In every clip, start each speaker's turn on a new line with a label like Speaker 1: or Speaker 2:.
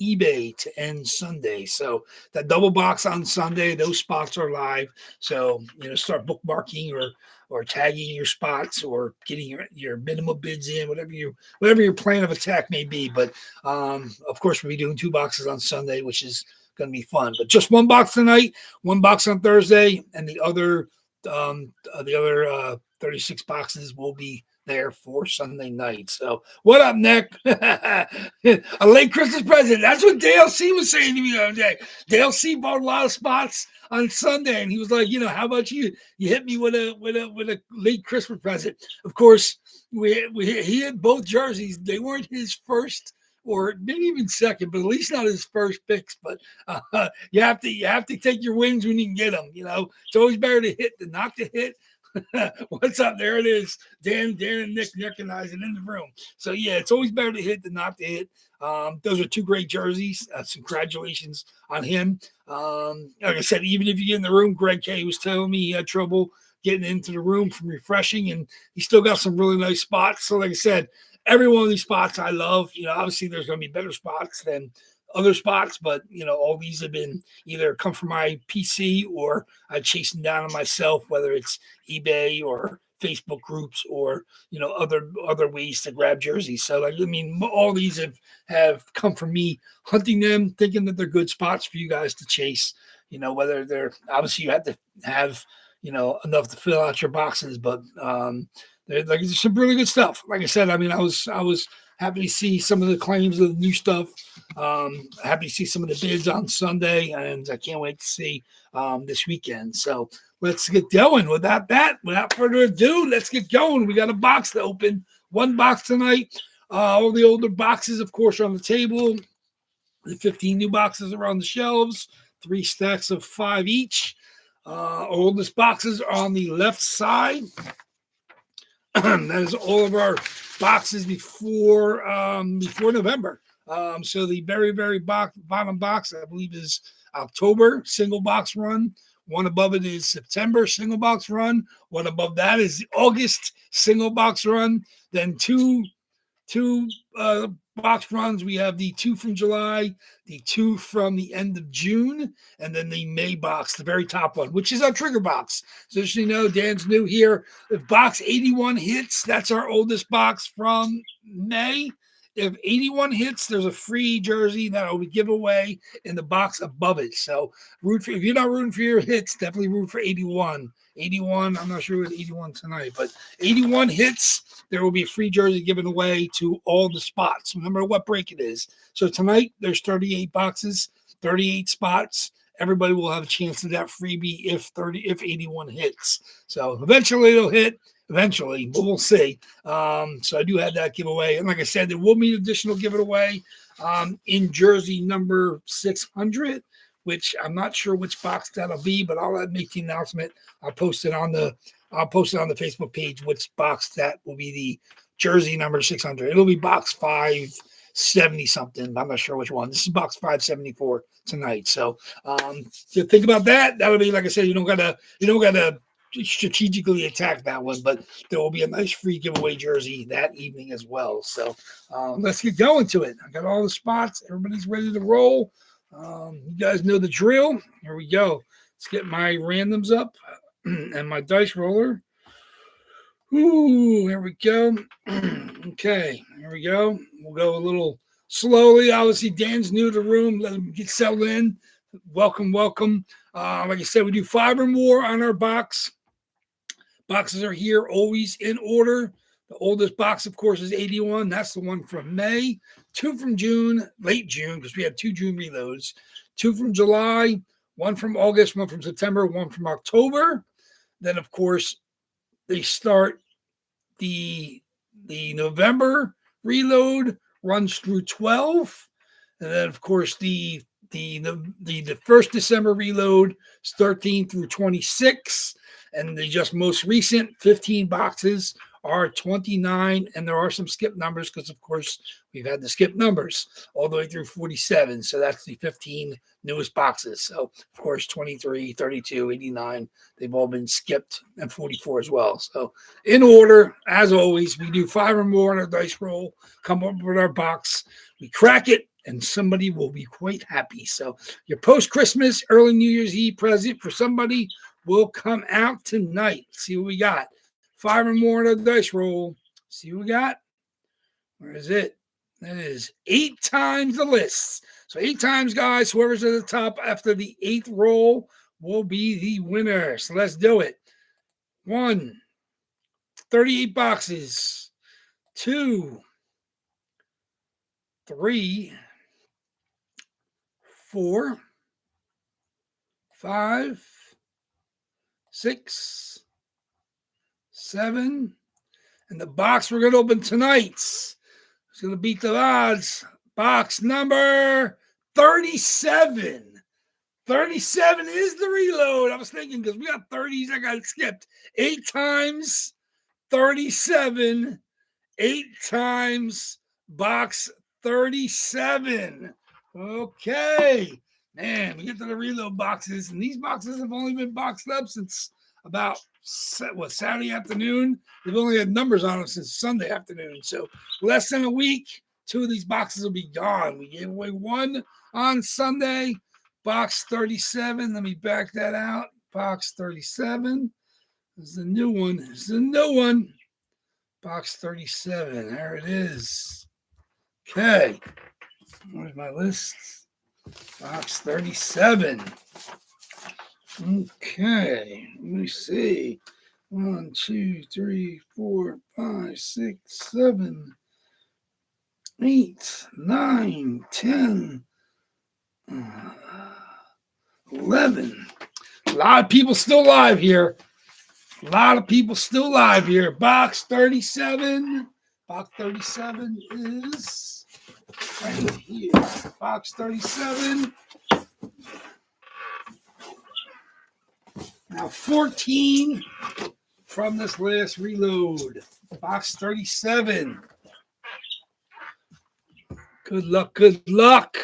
Speaker 1: eBay to end Sunday. So that double box on Sunday, those spots are live. So start bookmarking or tagging your spots or getting your minimum bids in, whatever your plan of attack may be. But of course, we'll be doing 2 boxes on Sunday, which is going to be fun. But just 1 box tonight, 1 box on Thursday, and the other 36 boxes will be there for Sunday night. So what up, Nick? A late Christmas present. That's what Dale C was saying to me the other day. Dale C bought a lot of spots on Sunday, and he was like, how about you hit me with a late Christmas present? Of course, he had both jerseys. They weren't his first or maybe even second, but at least not his first picks. But you have to take your wins when you can get them. It's always better to hit than not to hit. What's up? There it is. Dan and Nick recognizing in the room. So yeah, it's always better to hit than not to hit. Those are 2 great jerseys. Congratulations on him. Like I said, even if you get in the room, Greg K was telling me he had trouble getting into the room from refreshing, and he still got some really nice spots. So like I said, every one of these spots I love. Obviously there's going to be better spots than other spots, but all these have been either come from my PC or I chase them down on myself, whether it's eBay or Facebook groups or other ways to grab jerseys. So all these have come from me hunting them, thinking that they're good spots for you guys to chase. Whether they're obviously you have to have enough to fill out your boxes, but there's some really good stuff. Like I said, I was happy to see some of the claims of the new stuff. Happy to see some of the bids on Sunday, and I can't wait to see this weekend. So let's get going. Without further ado, let's get going. We got a box to open. 1 box tonight. All the older boxes, of course, are on the table. The 15 new boxes are on the shelves. 3 stacks of 5 each. Oldest boxes are on the left side. That is all of our boxes before November. So the very, very bottom box, I believe, is October single box run. One above it is September single box run. One above that is the August single box run. Then two box runs. We have the 2 from July, the 2 from the end of June, and then the May box, the very top one, which is our trigger box. So just so you know, Dan's new here. If box 81 hits, that's our oldest box from May. If 81 hits, there's a free jersey that will be given away in the box above it. So if you're not rooting for your hits, definitely root for 81. 81, I'm not sure what 81 tonight, but 81 hits, there will be a free jersey given away to all the spots, no matter what break it is. So tonight, there's 38 boxes, 38 spots. Everybody will have a chance at that freebie if 81 hits. So eventually it'll hit. Eventually, but we'll see. So I do have that giveaway. And like I said, there will be an additional giveaway in jersey number 600, which I'm not sure which box that'll be, but I'll make the announcement. I'll post it on the Facebook page, which box that will be the jersey number 600. It'll be box 570 something. I'm not sure which one. This is box 574 tonight. So think about that. That would be, like I said, you don't gotta strategically attack that one, but there will be a nice free giveaway jersey that evening as well. So let's get going to it. I got all the spots. Everybody's ready to roll. You guys know the drill. Here we go. Let's get my randoms up and my dice roller. Ooh, here we go. Okay, here we go. We'll go a little slowly. Obviously, Dan's new to the room. Let him get settled in. Welcome. Like I said, we do 5 or more on our box. Boxes are here always in order. The oldest box, of course, is 81. That's the one from May. 2 from June, late June, because we had 2 June reloads. 2 from July, 1 from August, 1 from September, 1 from October. Then, of course, they start the November reload, runs through 12. And then, of course, the first December reload is 13 through 26. And the just most recent 15 boxes are 29, and there are some skip numbers because, of course, we've had the skip numbers all the way through 47. So that's the 15 newest boxes. So, of course, 23, 32, 89, they've all been skipped, and 44 as well. So in order, as always, we do 5 or more on our dice roll, come up with our box. We crack it, and somebody will be quite happy. So your post-Christmas, early New Year's Eve present for somebody will come out tonight. Let's see what we got. 5 or more on the dice roll. See what we got. Where is it? That is 8 times the list. So 8 times, guys. Whoever's at the top after the 8th roll will be the winner. So let's do it. 1, 38 boxes. 2, 3, 4, 5, 6, 7, and the box we're going to open tonight is going to beat the odds. Box number 37. 37 is the reload. I was thinking because we got 30s, I got skipped. 8 times 37. 8 times box 37. Okay. Man, we get to the reload boxes, and these boxes have only been boxed up since about Saturday afternoon. They've only had numbers on them since Sunday afternoon. So less than a week, 2 of these boxes will be gone. We gave away 1 on Sunday, box 37. Let me back that out. Box 37 is the new one. It's the new one. Box 37. There it is. Okay. Where's my list? Box 37. Okay. Let me see. 1, 2, 3, 4, 5, 6, 7, 8, 9, 10, 11. A lot of people still live here. Box 37. Box 37 is right here. Box 37. Now 14 from this last reload. Box 37. Good luck, good luck.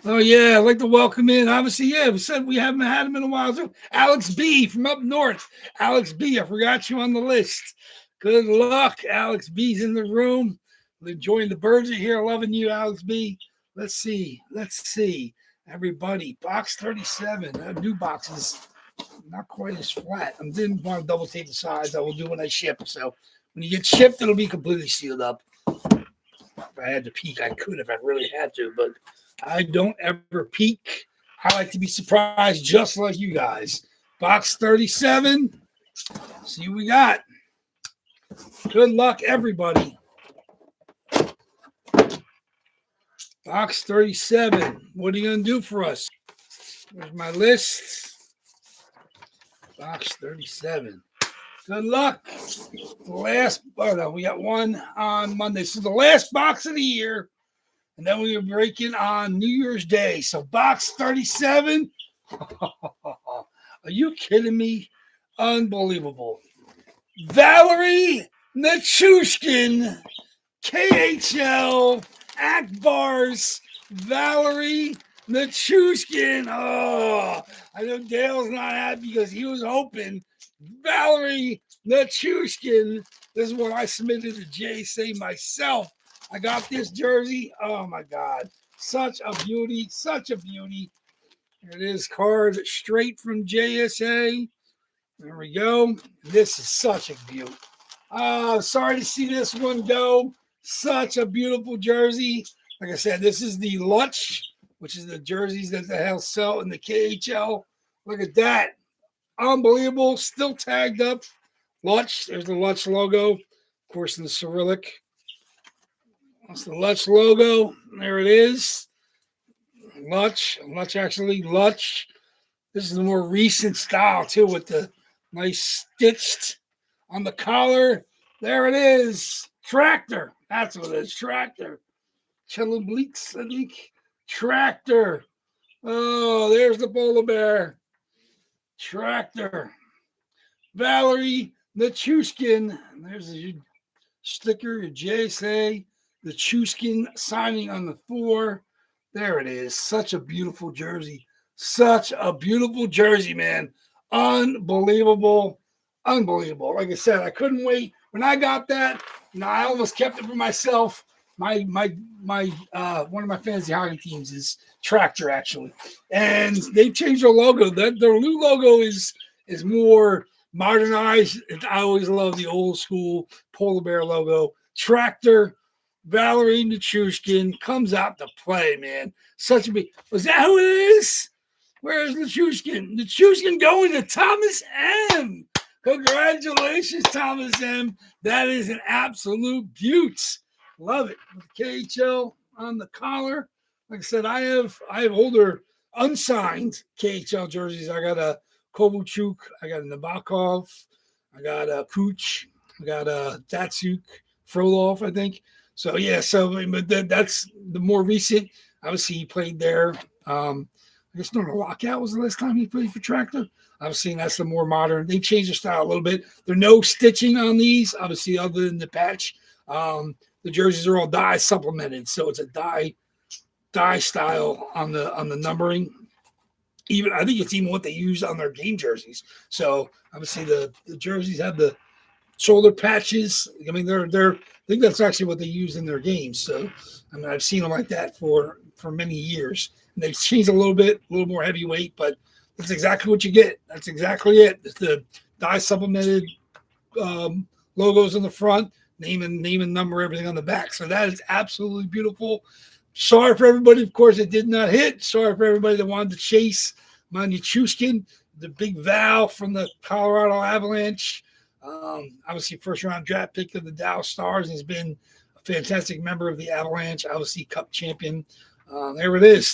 Speaker 1: Oh, yeah, I'd like to welcome in. Obviously, yeah, we said we haven't had him in a while. So Alex B. from up north. Alex B., I forgot you on the list. Good luck. Alex B.'s in the room. We're enjoying the birds are here. Loving you, Alex B. Let's see. Everybody, box 37. New boxes, not quite as flat. I didn't want to double tape the sides. I will do when I ship. So when you get shipped, it'll be completely sealed up. If I had to peek, I could if I really had to, but I don't ever peek. I like to be surprised just like you guys. Box 37. See what we got. Good luck, everybody. Box 37. What are you going to do for us? There's my list. Box 37. Good luck. We got 1 on Monday. So the last box of the year. And then we are breaking on New Year's Day. So box 37. Are you kidding me? Unbelievable. Valerie Nichushkin, KHL, Akbars, Valerie Nichushkin. Oh, I know Dale's not happy because he was hoping. Valerie Nichushkin. This is what I submitted to JSA myself. I got this jersey. Oh, my God. Such a beauty. Such a beauty. Here it is, card straight from JSA. There we go. This is such a beauty. Sorry to see this one go. Such a beautiful jersey. Like I said, this is the Lutch, which is the jerseys that the hell sell in the KHL. Look at that. Unbelievable. Still tagged up. Lutch. There's the Lutch logo. Of course, in the Cyrillic. That's the Lutch logo. There it is. Lutch. Lutch. This is the more recent style, too, with the nice stitched on the collar. There it is. Tractor. That's what it is. Tractor. Cheloblix, I think. Tractor. Oh, there's the polar bear. Tractor. Valerie Nichushkin. There's a sticker, your JSA. The Chuskin signing on the 4. There it is. Such a beautiful jersey. Such a beautiful jersey, man. Unbelievable. Unbelievable. Like I said, I couldn't wait. When I got that, I almost kept it for myself. one of my fantasy hockey teams is Tractor, actually, and they've changed their logo. Their new logo is more modernized. I always love the old school polar bear logo. Tractor, Valerie Nichushkin comes out to play, man. Such a big. Was that who it is? Where's Nichushkin? Nichushkin going to Thomas M. Congratulations, Thomas M. That is an absolute beaut. Love it. With the KHL on the collar. Like I said, I have older unsigned KHL jerseys. I got a Kovalchuk, I got a Nabokov, I got a Kuch, I got a Datsuk, Frolov, I think. So yeah, but that's the more recent. Obviously, he played there. I guess the lockout was the last time he played for Tractor. Obviously, that's the more modern. They changed the style a little bit. There's no stitching on these, obviously, other than the patch. The jerseys are all dye supplemented, so it's a dye style on the numbering. Even I think it's even what they use on their game jerseys. So obviously, the jerseys have the shoulder patches. I mean, I think that's actually what they use in their games. So I mean, I've seen them like that for many years. And they've changed a little bit, a little more heavyweight, but that's exactly what you get. That's exactly it. It's the dye supplemented logos on the front, name and number, everything on the back. So that is absolutely beautiful. Sorry for everybody, of course, it did not hit. Sorry for everybody that wanted to chase Manichushkin, the big Val from the Colorado Avalanche. Obviously, first-round draft pick of the Dallas Stars, and has been a fantastic member of the Avalanche, obviously Cup champion. There it is.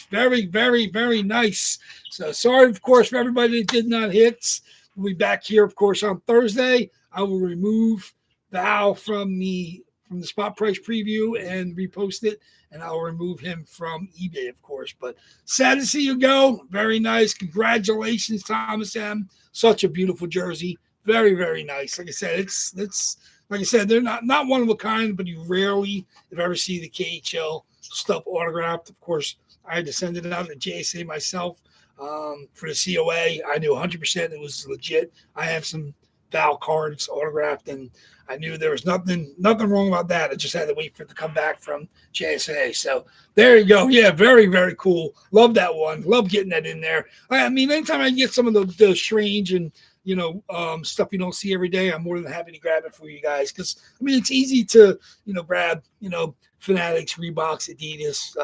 Speaker 1: Very, very, very nice. So sorry, of course, for everybody that did not hit. We'll be back here, of course, on Thursday. I will remove Val from the spot price preview and repost it, and I'll remove him from eBay, of course. But sad to see you go. Very nice. Congratulations, Thomas M. Such a beautiful jersey. Very, very nice. Like I said, it's like I said, they're not one of a kind, but you rarely, if ever, see the KHL stuff autographed. Of course, I had to send it out to JSA myself for the COA. I knew 100% it was legit. I have some Val cards autographed, and I knew there was nothing wrong about that. I just had to wait for it to come back from JSA. So there you go. Yeah, very, very cool. Love that one. Love getting that in there. I mean, anytime I get some of the strange and stuff you don't see every day, I'm more than happy to grab it for you guys. Because I mean, it's easy to grab Fanatics, Reeboks, Adidas,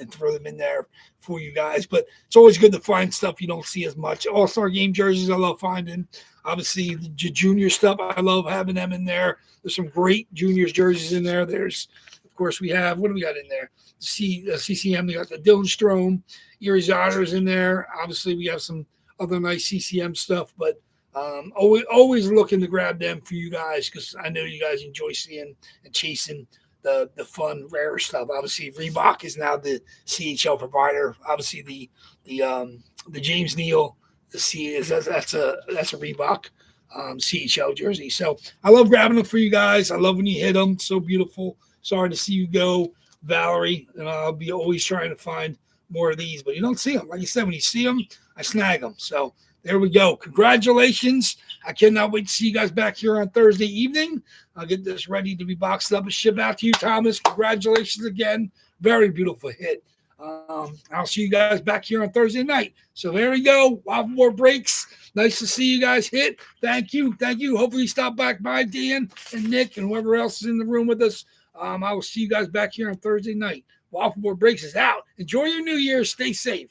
Speaker 1: and throw them in there for you guys. But it's always good to find stuff you don't see as much. All-Star game jerseys I love finding. Obviously, the junior stuff, I love having them in there. There's some great juniors jerseys in there. There's, of course, we have, what do we got in there? CCM, we got the Dylan Strome, Erie Otters in there. Obviously, we have some other nice CCM stuff, but always looking to grab them for you guys because I know you guys enjoy seeing and chasing the fun, rare stuff. Obviously, Reebok is now the CHL provider. Obviously, the James Neal, that's a Reebok CHL jersey. So I love grabbing them for you guys. I love when you hit them. So beautiful. Sorry to see you go, Valerie. And I'll be always trying to find more of these, but you don't see them. Like you said, when you see them, I snag them. So there we go. Congratulations. I cannot wait to see you guys back here on Thursday evening. I'll get this ready to be boxed up and shipped out to you, Thomas. Congratulations again. Very beautiful hit. I'll see you guys back here on Thursday night. So there we go. WAFFLEBOARD breaks. Nice to see you guys hit. Thank you. Hopefully stop back by Dan and Nick and whoever else is in the room with us. I will see you guys back here on Thursday night. WAFFLEBOARD breaks is out. Enjoy your New Year. Stay safe.